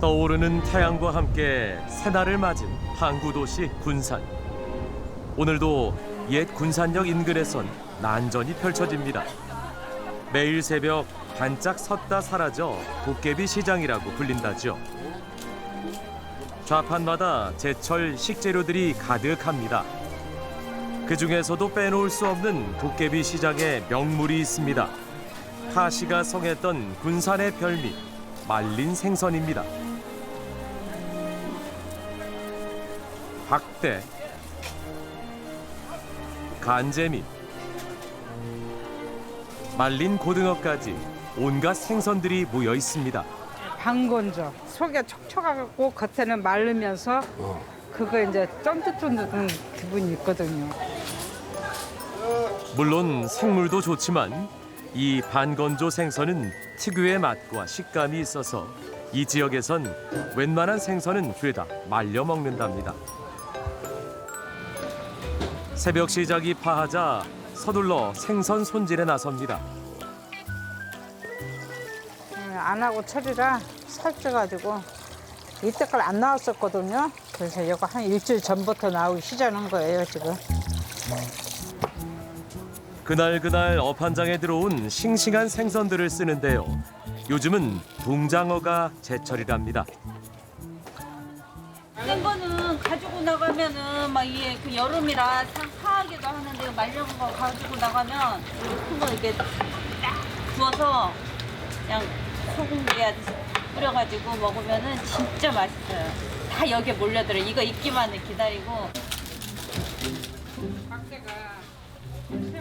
떠오르는 태양과 함께 새날을 맞은 항구 도시 군산. 오늘도 옛 군산역 인근에선 난전이 펼쳐집니다. 매일 새벽 반짝 섰다 사라져 도깨비 시장이라고 불린다죠. 좌판마다 제철 식재료들이 가득합니다. 그중에서도 빼놓을 수 없는 도깨비 시장에 명물이 있습니다. 하시가 성했던 군산의 별미, 말린 생선입니다. 박대, 간재미, 말린 고등어까지 온갖 생선들이 모여 있습니다. 방건조, 속이 촉촉하고 겉에는 마르면서 그거 이제 쫀득쫀득한 기분이 있거든요. 물론 생물도 좋지만 이 반건조 생선은 특유의 맛과 식감이 있어서 이 지역에선 웬만한 생선은 죄다 말려 먹는답니다. 새벽 시작이 파하자 서둘러 생선 손질에 나섭니다. 안 하고 철이라 살쪄가지고 이때까지 안 나왔었거든요. 그래서 이거 한 일주일 전부터 나오기 시작한 거예요, 지금. 그날 어판장에 들어온 싱싱한 생선들을 쓰는데요. 요즘은 동장어가 제철이랍니다. 생 거는 가지고 나가면은 막 이게 그 여름이라 상하기도 하는데 말려온 거 가지고 나가면 큰 거 이렇게 딱 구워서 그냥 소금구이 하듯이 뿌려가지고 먹으면은 진짜 맛있어요. 다 여기에 몰려들어. 이거 익기만을 기다리고.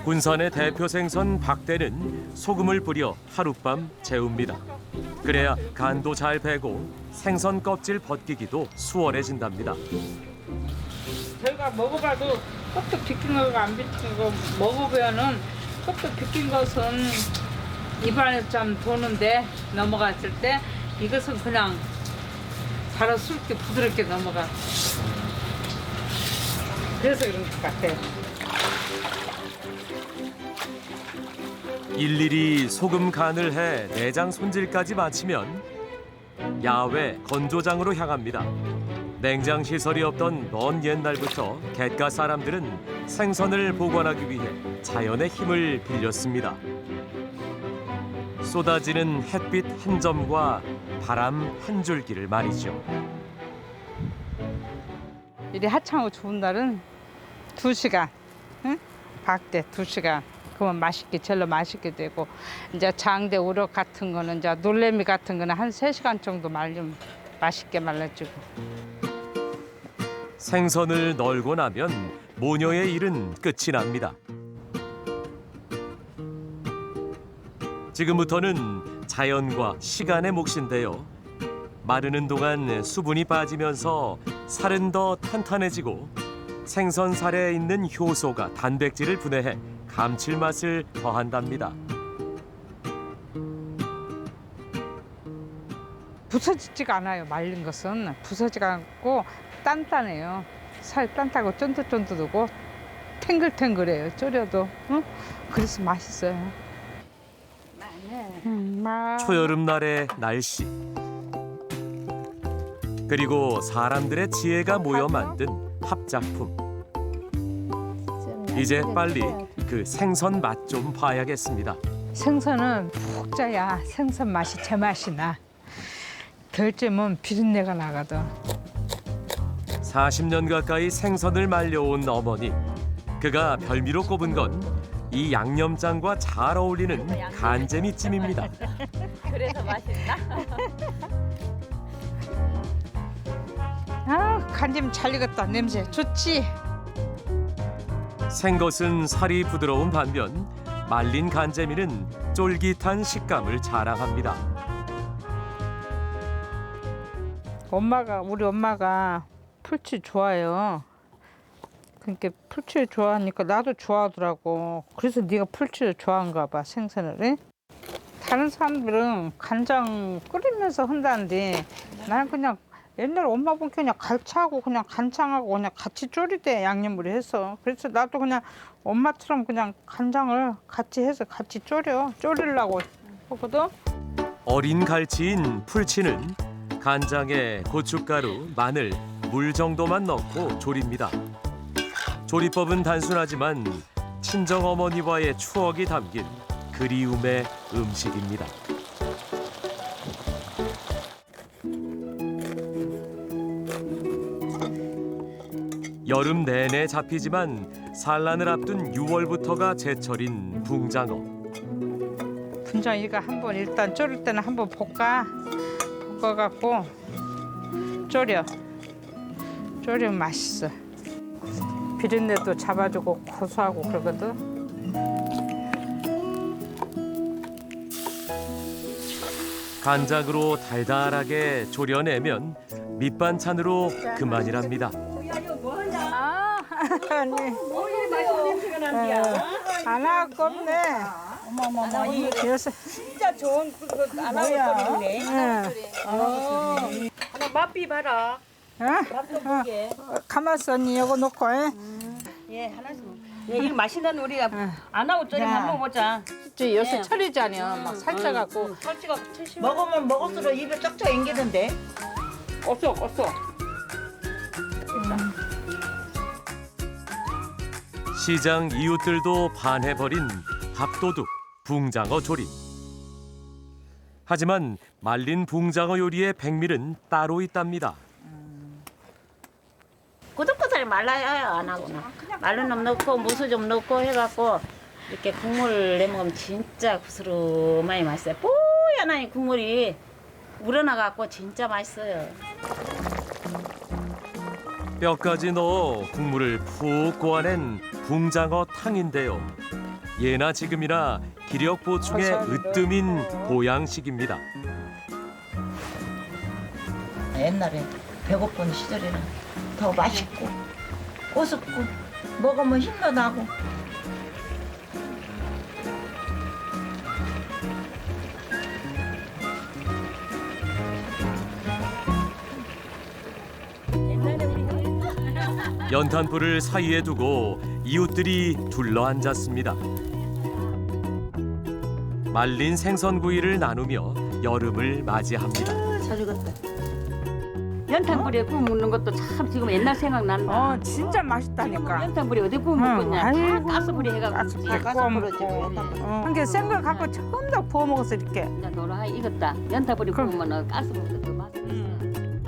군산의 대표 생선 박대는 소금을 뿌려 하룻밤 재웁니다. 그래야 간도 잘 배고 생선 껍질 벗기기도 수월해진답니다. 저희가 먹어봐도 껍질 비낀 거가 안 비낀 거 먹어보면은 껍질 비낀 것은 입안에 좀 도는데 넘어갔을 때 이것은 그냥 바로 sul기 부드럽게 넘어가. 그래서 그런 것 같아요. 일일이 소금 간을 해 내장 손질까지 마치면 야외 건조장으로 향합니다. 냉장 시설이 없던 먼 옛날부터 갯가 사람들은 생선을 보관하기 위해 자연의 힘을 빌렸습니다. 쏟아지는 햇빛 한 점과 바람 한 줄기를 말이죠. 이리 하창하고 좋은 날은 2시간, 응? 박대 2시간. 그러면 맛있게 절로 맛있게 되고 이제 장대 우럭 같은 거는 이제 놀래미 같은 거는 한 3시간 정도 말리면 맛있게 말라지고. 생선을 널고 나면 모녀의 일은 끝이 납니다. 지금부터는 자연과 시간의 몫인데요. 마르는 동안 수분이 빠지면서 살은 더 탄탄해지고 생선 살에 있는 효소가 단백질을 분해해 감칠맛을 더한답니다. 부서지지가 않아요. 말린 것은 부서지가 않고 단단해요. 살 단단하고 쫀득쫀득하고 탱글탱글해요. 졸여도. 응? 그래서 맛있어요. 초여름 날의 날씨 그리고 사람들의 지혜가 모여 만든 합작품. 이제 빨리 그 생선 맛 좀 봐야겠습니다. 생선은 푹 쪄야 생선 맛이 제맛이 나. 덜 찌면 비린내가 나거든. 40년 가까이 생선을 말려온 어머니. 그가 별미로 꼽은 건 이 양념장과 잘 어울리는 간재미찜입니다. 그래서 맛있나? 아, 간장 잘 익었다. 냄새 좋지? 생것은 살이 부드러운 반면 말린 간재미는 쫄깃한 식감을 자랑합니다. 우리 엄마가 풀치 좋아해요. 그러니까 풀치를 좋아하니까 나도 좋아하더라고. 그래서 네가 풀치를 좋아한가 봐, 생선을. 응? 다른 사람들은 간장 끓이면서 한다는데 나는 그냥 옛날에 엄마 보니까 그냥 갈치하고 그냥 간장하고 그냥 같이 졸이대 양념을 해서. 그래서 나도 그냥 엄마처럼 그냥 간장을 같이 해서 같이 졸이려고 하거든. 어린 갈치인 풀치는 간장에 고춧가루, 마늘, 물 정도만 넣고 조립니다. 조리법은 단순하지만 친정 어머니와의 추억이 담긴 그리움의 음식입니다. 여름 내내 잡히지만 산란을 앞둔 6월부터가 제철인 붕장어. 분장이가 한번 일단 졸일 때는 한번 볶아갖고 졸이면 맛있어. 비린내도 잡아주고 고소하고 그러거든. 간장으로 달달하게 졸여내면 밑반찬으로 그만이랍니다. 아, 아니. 안 하고 없네. 어머머머 이거 요새 진짜 좋은 그거 안 하고 끓이네. 하나 맛비 봐라. 맛도 보게. 가만있어 언니 이거 놓고. 예 하나씩. 예 이거 맛있는 우리가 안 하고 끓이면 한번 보자. 요새 예. 철이잖여. 막 살쪄갖고. 설치가 먹으면 먹을수록 입에 쩍쩍 앵기던데. 없어. 시장 이웃들도 반해버린 밥도둑 붕장어 조림. 하지만 말린 붕장어 요리의 백미는 따로 있답니다. 꼬들꼬들 말라야 안 하구나. 마른 놈 넣고 무수 좀 넣고 해갖고 이렇게 국물 내먹으면 진짜 구스름하니 맛있어요. 뽀얀하니 국물이 우러나갖고 진짜 맛있어요. 뼈까지 넣어 국물을 푹 고아낸 붕장어 탕인데요. 예나 지금이나 기력 보충에 으뜸인 보양식입니다. 옛날에 배고픈 시절에는 더 맛있고 꼬숩고 먹으면 힘도 나고. 연탄불을 사이에 두고 이웃들이 둘러앉았습니다. 말린 생선구이를 나누며 여름을 맞이합니다. 잘 익었다. 연탄불에 구워 먹는 것도 참 지금 옛날 생각난다. 진짜 맛있다니까. 연탄불에 어디 구워 먹겠냐? 아이고, 다 가스불에 해가지고. 한개 생걸 갖고 처음 다 부어 먹었어 이렇게. 그냥 노라 익었다. 연탄불에 그럼. 구우면 가스불보다 더 맛있어.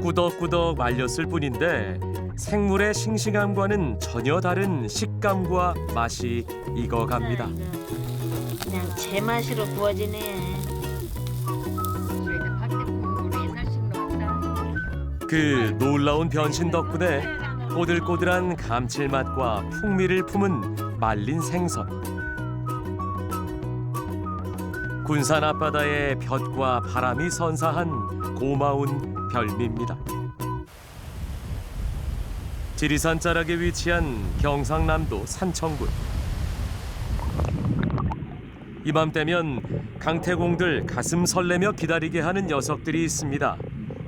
꾸덕꾸덕 말렸을 뿐인데 생물의 싱싱함과는 전혀 다른 식감과 맛이 익어갑니다. 그냥 제 맛으로 구워지네. 그 놀라운 변신 덕분에 꼬들꼬들한 감칠맛과 풍미를 품은 말린 생선. 군산 앞바다의 볕과 바람이 선사한 고마운 별미입니다. 지리산 자락에 위치한 경상남도 산청군. 이맘때면 강태공들 가슴 설레며 기다리게 하는 녀석들이 있습니다.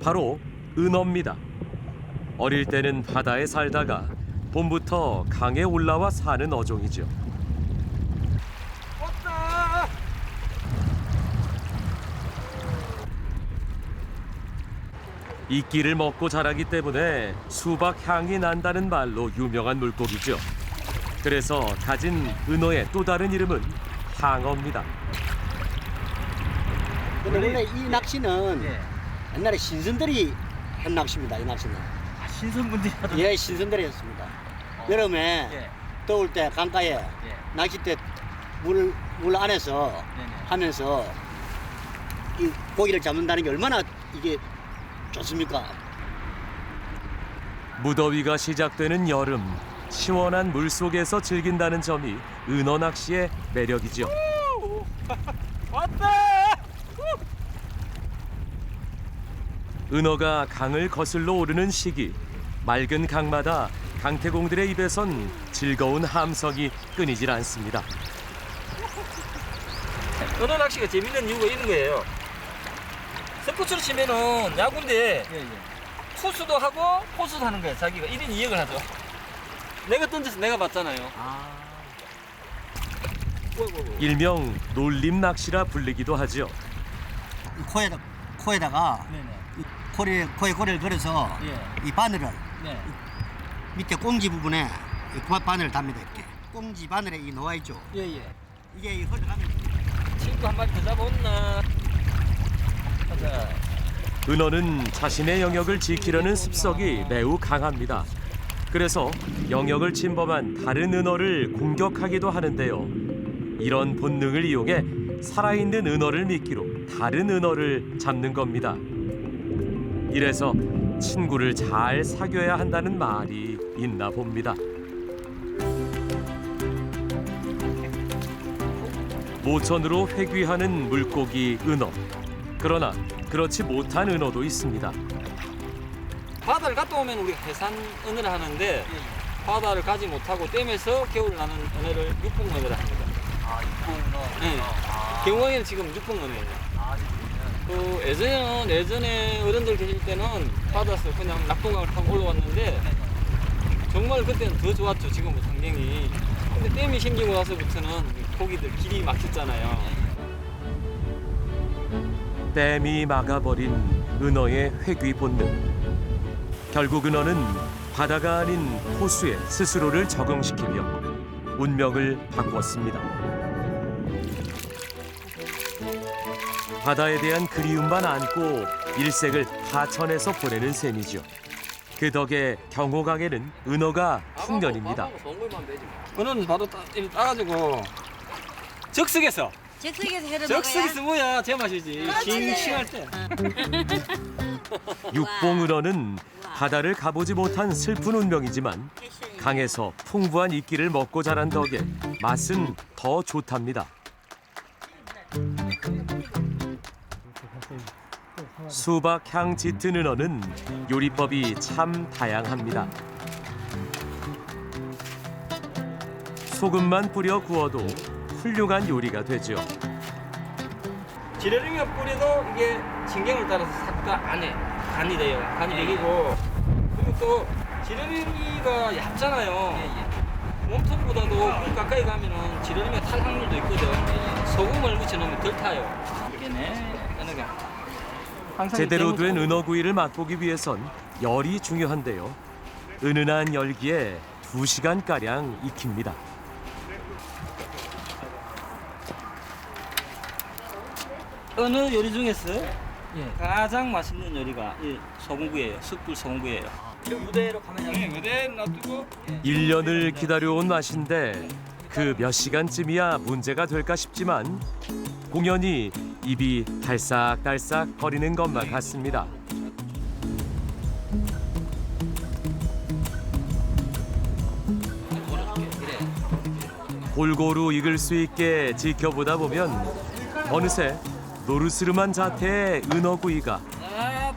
바로 은어입니다. 어릴 때는 바다에 살다가 봄부터 강에 올라와 사는 어종이죠. 이끼를 먹고 자라기 때문에 수박 향이 난다는 말로 유명한 물고기죠. 그래서 가진 은어의 또 다른 이름은 향어입니다. 근데 원래 이 낚시는 옛날에 신선들이 한 낚시입니다. 이 낚시는. 신선분들이 하던. 예, 신선들이 했습니다. 여름에 더울 때 강가에 낚싯대 물 안에서 하면서 이 고기를 잡는다는 게 얼마나 이게 좋습니까? 무더위가 시작되는 여름, 시원한 물 속에서 즐긴다는 점이 은어 낚시의 매력이죠. 왔다! 은어가 강을 거슬러 오르는 시기, 맑은 강마다 강태공들의 입에선 즐거운 함성이 끊이질 않습니다. 은어 낚시가 재밌는 이유가 있는 거예요. 스포츠로 치면은 야구인데 투수도 하고 포수도 하는 거예요. 자기가 1인 2역을 하죠. 내가 던져서 내가 맞잖아요. 일명 놀림 낚시라 불리기도 하죠. 코에다가 코에 고리를 걸어서 예. 이 바늘을 네. 밑에 꽁지 부분에 이 바늘을 답니다. 이렇게 꽁지 바늘에 이 놓아 있죠. 예예. 이게 이 흘러가면 친구 한 마리 더 잡아온나. 가자. 은어는 자신의 영역을 지키려는 습성이 매우 강합니다. 그래서 영역을 침범한 다른 은어를 공격하기도 하는데요. 이런 본능을 이용해 살아있는 은어를 미끼로 다른 은어를 잡는 겁니다. 이래서 친구를 잘 사귀어야 한다는 말이 있나 봅니다. 모천으로 회귀하는 물고기 은어. 그러나 그렇지 못한 은어도 있습니다. 바다를 갔다 오면 우리가 해산 은어를 하는데 바다를 가지 못하고 댐에서 겨울 나는 은어를 육봉 은어를 합니다. 아, 육봉 은어. 네. 경우에는 지금 육봉 은어예요. 그 예전에 어른들 계실 때는 바다에서 그냥 낙동강을 타고 올라왔는데 정말 그때는 더 좋았죠. 지금은 환경이. 근데 댐이 생기고 나서부터는 고기들 길이 막혔잖아요. 댐이 막아버린 은어의 회귀 본능. 결국 은어는 바다가 아닌 호수에 스스로를 적응시키며 운명을 바꿨습니다. 바다에 대한 그리움만 안고 일생을 하천에서 보내는 셈이죠. 그 덕에 경호강에는 은어가 풍년입니다. 은어는 바로 따가지고 적석에서 해를 적석에서 뭐야 제맛이지. 싱싱할 때. 육봉 은어는 바다를 가보지 못한 슬픈 운명이지만 강에서 풍부한 이끼를 먹고 자란 덕에 맛은 더 좋답니다. 수박 향 짙은 은어는 요리법이 참 다양합니다. 소금만 뿌려 구워도 훌륭한 요리가 되죠. 지레링이가 뿌려도 이게 진경을 따라서 싹 다 안에 간이 돼요. 간이 배기고 그리고 또 지레링이가 얇잖아요. 몸통보다도 물 가까이 가면은 지레링이가 탈 확률도 있거든. 소금을 묻혀 놓으면 덜 타요. 이게네 은어가. 항상 제대로 된 대문- 은어구이를 맛보기 위해선 열이 중요한데요. 은은한 열기에 2시간가량 익힙니다. 어느 요리 중에서 가장 맛있는 요리가 이 소금구이예요. 숯불 소금구이예요. 무대로 가면 무대에 놔두고 1년을 기다려온 맛인데 그 몇 시간쯤이야 문제가 될까 싶지만 공연히 입이 달싹달싹 거리는 것만 같습니다. 골고루 익을 수 있게 지켜보다 보면 어느새 노르스름한 자태의 은어구이가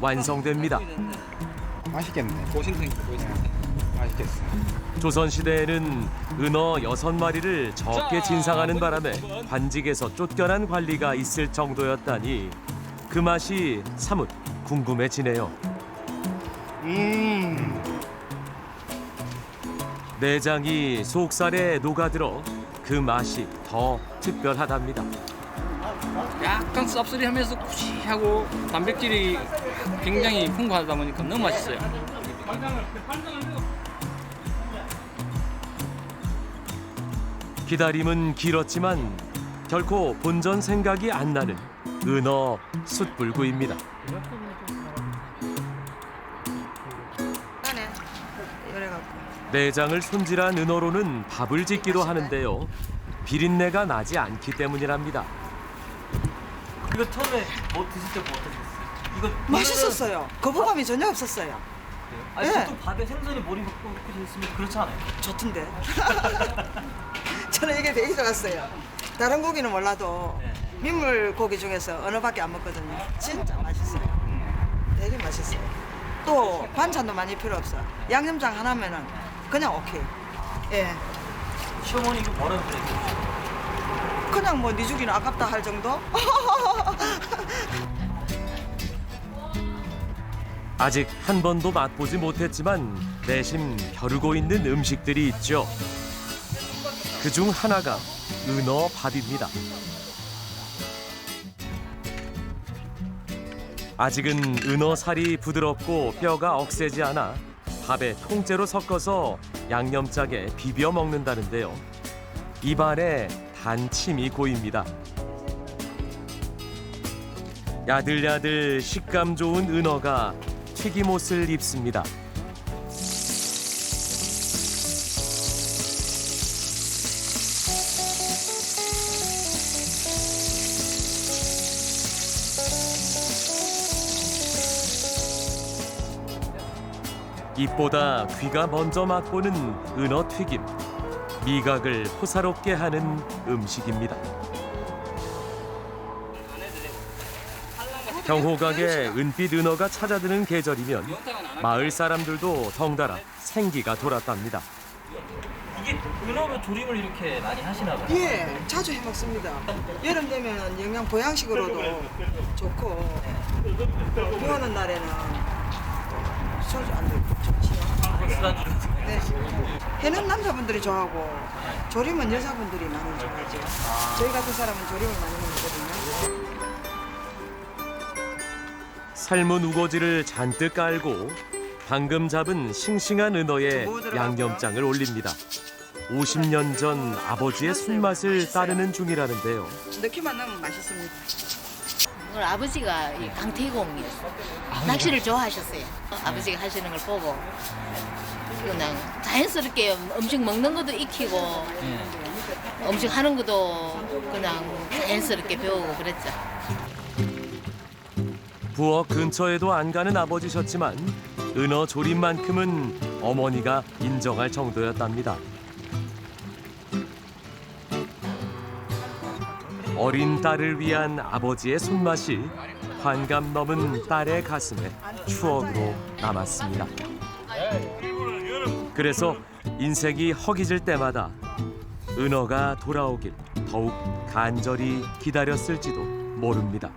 완성됩니다. 맛있겠네. 고생생 맛있겠어. 조선시대에는 은어 6마리를 적게 진상하는 바람에 관직에서 쫓겨난 관리가 있을 정도였다니 그 맛이 사뭇 궁금해지네요. 내장이 속살에 녹아들어 그 맛이 더 특별하답니다. 약간 쌉싸리하면서 구시하고 단백질이 굉장히 풍부하다 보니까 너무 맛있어요. 기다림은 길었지만 결코 본전 생각이 안 나는 은어 숯불구이입니다. 내장을 손질한 은어로는 밥을 짓기도 하는데요. 비린내가 나지 않기 때문이랍니다. 이거 처음에 뭐 드실 때 어떠셨어요? 이거 맛있었어요. 거부감이 전혀 없었어요. 아니 네. 또 밥에 생선이 머리 먹고 있으면 그렇지 않아요? 좋던데. 저는 이게 되게 좋았어요. 다른 고기는 몰라도 민물 고기 중에서 어느밖에 안 먹거든요. 진짜 맛있어요. 되게 맛있어요. 또 반찬도 많이 필요 없어. 양념장 하나면은 그냥 오케이. 예. 시어머니 이거 뭐라 그래요? 그냥 뭐 니 주기는 아깝다 할 정도? 아직 한 번도 맛보지 못했지만 내심 벼르고 있는 음식들이 있죠. 그중 하나가 은어밥입니다. 아직은 은어 살이 부드럽고 뼈가 억세지 않아 밥에 통째로 섞어서 양념장에 비벼 먹는다는데요. 입안에 단침이 고입니다. 야들야들 식감 좋은 은어가 튀김옷을 입습니다. 입보다 귀가 먼저 맛보는 은어 튀김. 미각을 호사롭게 하는 음식입니다. 경호각에 은빛 은어가 찾아드는 계절이면 마을 사람들도 덩달아 생기가 돌았답니다. 이게 은어로 조림을 이렇게 많이 하시나 봐요. 예, 자주 해 먹습니다. 여름 되면 영양 보양식으로도 좋고 비 오는 날에는 소주 안 들고 좋지요. 네. 해는 남자분들이 좋아하고 조림은 여자분들이 많이 좋아하죠. 저희 같은 사람은 조림을 많이 먹거든요. 삶은 우거지를 잔뜩 깔고 방금 잡은 싱싱한 은어에 양념장을 올립니다. 50년 전 아버지의 손맛을 따르는 중이라는데요. 넣기만 넣으면 맛있습니다. 오늘 아버지가 이 강태공이었어. 낚시를 좋아하셨어요. 아버지가 하시는 걸 보고 그냥 자연스럽게 음식 먹는 것도 익히고 음식 하는 것도 그냥 자연스럽게 배우고 그랬죠. 부엌 근처에도 안 가는 아버지셨지만 은어 조림만큼은 어머니가 인정할 정도였답니다. 어린 딸을 위한 아버지의 손맛이 환감 넘은 딸의 가슴에 추억으로 남았습니다. 그래서 인생이 허기질 때마다 은어가 돌아오길 더욱 간절히 기다렸을지도 모릅니다.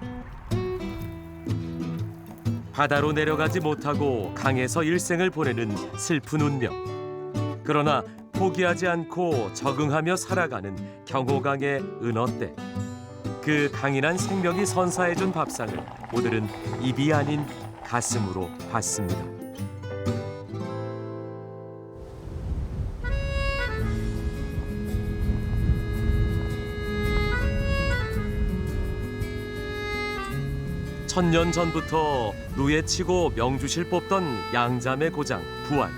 바다로 내려가지 못하고 강에서 일생을 보내는 슬픈 운명. 그러나 포기하지 않고 적응하며 살아가는 경호강의 은어떼. 그 강인한 생명이 선사해준 밥상을 오늘은 입이 아닌 가슴으로 봤습니다. 천년 전부터 누에 치고 명주실 뽑던 양자매 고장 부안.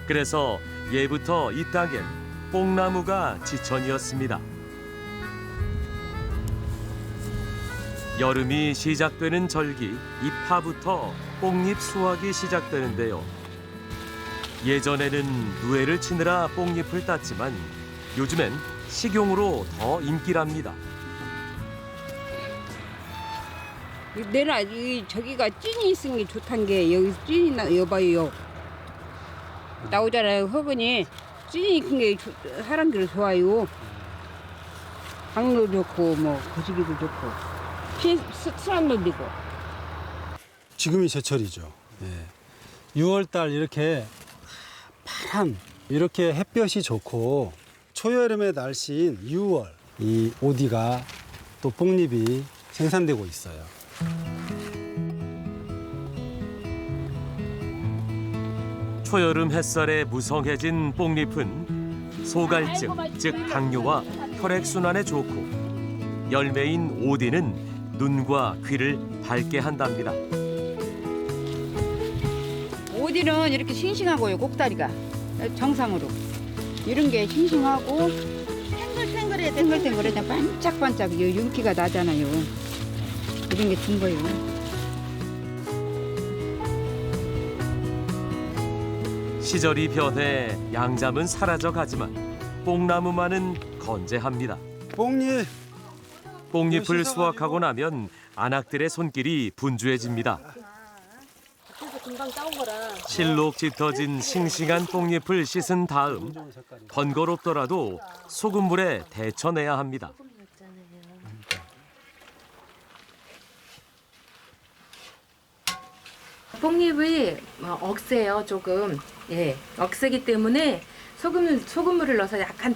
그래서 예부터 이 땅엔 뽕나무가 지천이었습니다. 여름이 시작되는 절기 입하부터 뽕잎 수확이 시작되는데요. 예전에는 누에를 치느라 뽕잎을 땄지만 요즘엔 식용으로 더 인기랍니다. 내가 저기가 찐이 있는 게 좋단 게 여기 찐이 여봐요. 나오잖아요. 허근이 찐이 있는 게 사람들이 좋아요. 강도 좋고 뭐 거시기도 좋고 수산도 되고. 지금이 제철이죠. 6월달 이렇게 파란 이렇게 햇볕이 좋고 초여름의 날씨인 6월 이 오디가 또 뽕잎이 생산되고 있어요. 초여름 햇살에 무성해진 뽕잎은 소갈증, 즉 당뇨와 혈액순환에 좋고 열매인 오디는 눈과 귀를 밝게 한답니다. 오디는 이렇게 싱싱하고요. 꼭다리가 정상으로 이런 게 싱싱하고 탱글탱글해 반짝반짝 윤기가 나잖아요. 이런 게 든 거예요. 시절이 변해 양잠은 사라져 가지만 뽕나무만은 건재합니다. 뽕잎을 수확하고 나면 안악들의 손길이 분주해집니다. 실록 짙어진 싱싱한 뽕잎을 씻은 다음 번거롭더라도 소금물에 데쳐내야 합니다. 뽕잎이 억세요, 조금. 예, 억세기 때문에 소금물을 넣어서 약간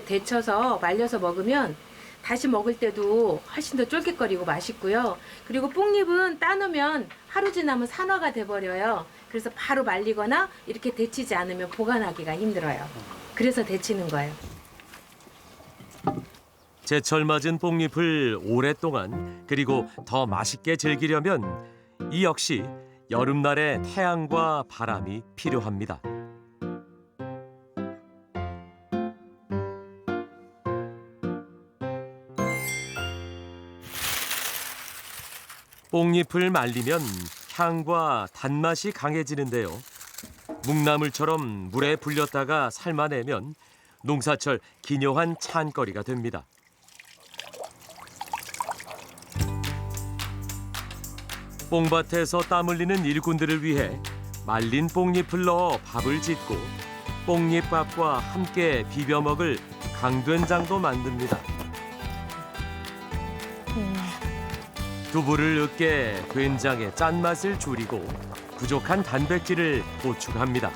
데쳐서 말려서 먹으면 다시 먹을 때도 훨씬 더 쫄깃거리고 맛있고요. 그리고 뽕잎은 따놓으면 하루 지나면 산화가 돼버려요. 그래서 바로 말리거나 이렇게 데치지 않으면 보관하기가 힘들어요. 그래서 데치는 거예요. 제철 맞은 뽕잎을 오랫동안 그리고 더 맛있게 즐기려면 이 역시 여름날의 태양과 바람이 필요합니다. 뽕잎을 말리면 향과 단맛이 강해지는데요. 묵나물처럼 물에 불렸다가 삶아내면 농사철 기묘한 찬거리가 됩니다. 뽕밭에서 땀 흘리는 일꾼들을 위해 말린 뽕잎을 넣어 밥을 짓고 뽕잎밥과 함께 비벼 먹을 강된장도 만듭니다. 두부를 으깨 된장의 짠맛을 줄이고 부족한 단백질을 보충합니다.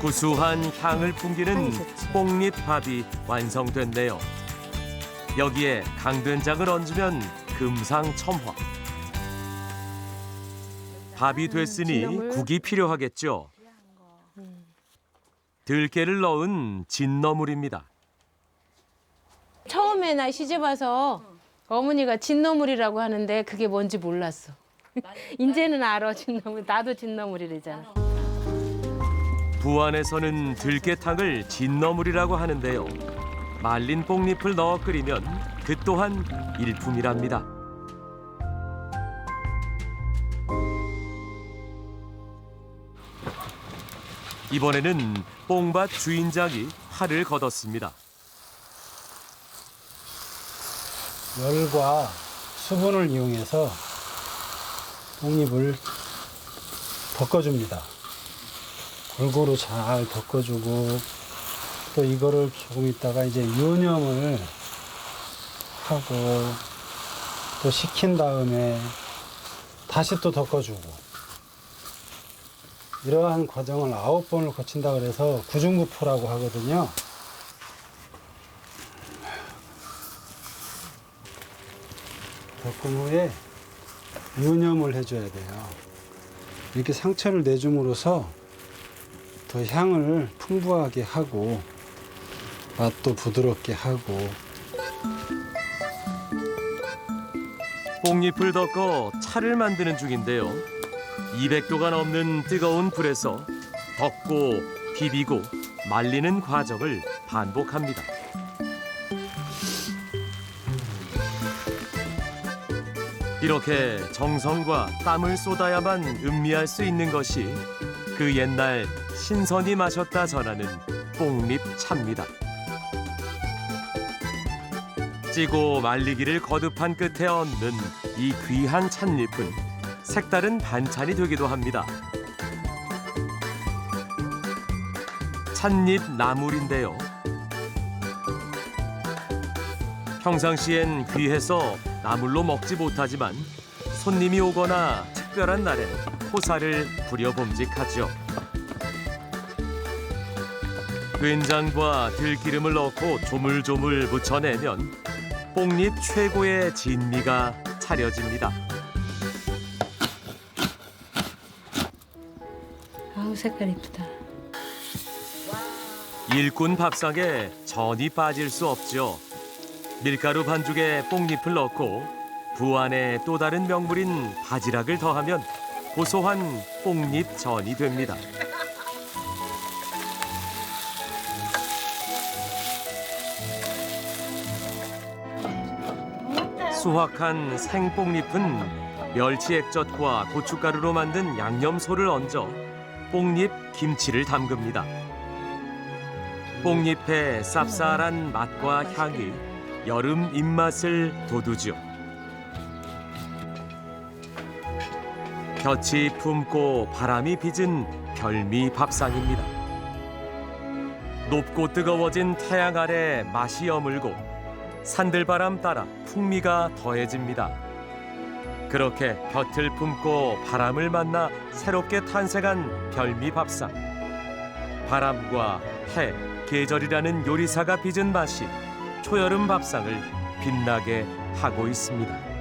구수한 향을 풍기는 뽕잎밥이 완성됐네요. 여기에 강된장을 얹으면 금상첨화. 밥이 됐으니 국이 필요하겠죠. 들깨를 넣은 진너물입니다. 처음에 나 시집 와서 어머니가 진너물이라고 하는데 그게 뭔지 몰랐어. 이제는 알아, 진너물. 나도 진너물이래잖아. 부안에서는 들깨탕을 진너물이라고 하는데요. 말린 뽕잎을 넣어 끓이면 그 또한 일품이랍니다. 이번에는 뽕밭 주인장이 팔을 걷었습니다. 열과 수분을 이용해서 뽕잎을 덮어줍니다. 골고루 잘 덮어주고 또 이거를 조금 있다가 이제 유념을 하고 또 식힌 다음에 다시 또 덮어주고 이러한 과정을 9번을 거친다 그래서 구중구포라고 하거든요. 덮은 후에 유념을 해줘야 돼요. 이렇게 상처를 내줌으로써 더 향을 풍부하게 하고 맛도 부드럽게 하고. 뽕잎을 덮어 차를 만드는 중인데요. 200도가 넘는 뜨거운 불에서 덮고 비비고 말리는 과정을 반복합니다. 이렇게 정성과 땀을 쏟아야만 음미할 수 있는 것이 그 옛날 신선히 마셨다 전하는 뽕잎 차입니다. 찌고 말리기를 거듭한 끝에 얻는 이 귀한 찻잎은 색다른 반찬이 되기도 합니다. 찻잎 나물인데요. 평상시엔 귀해서 나물로 먹지 못하지만 손님이 오거나 특별한 날엔 호사를 부려봄직하죠. 된장과 들기름을 넣고 조물조물 무쳐내면 뽕잎 최고의 진미가 차려집니다. 아우, 색깔 이쁘다. 일꾼 밥상에 전이 빠질 수 없죠. 밀가루 반죽에 뽕잎을 넣고 부안의 또 다른 명물인 바지락을 더하면 고소한 뽕잎 전이 됩니다. 수확한 생뽕잎은 멸치 액젓과 고춧가루로 만든 양념소를 얹어 뽕잎 김치를 담급니다. 뽕잎의 쌉쌀한 맛과 향이 여름 입맛을 돋우죠. 볕이 품고 바람이 빚은 별미 밥상입니다. 높고 뜨거워진 태양 아래 맛이 어물고 산들바람 따라 풍미가 더해집니다. 그렇게 곁을 품고 바람을 만나 새롭게 탄생한 별미 밥상. 바람과 해, 계절이라는 요리사가 빚은 맛이 초여름 밥상을 빛나게 하고 있습니다.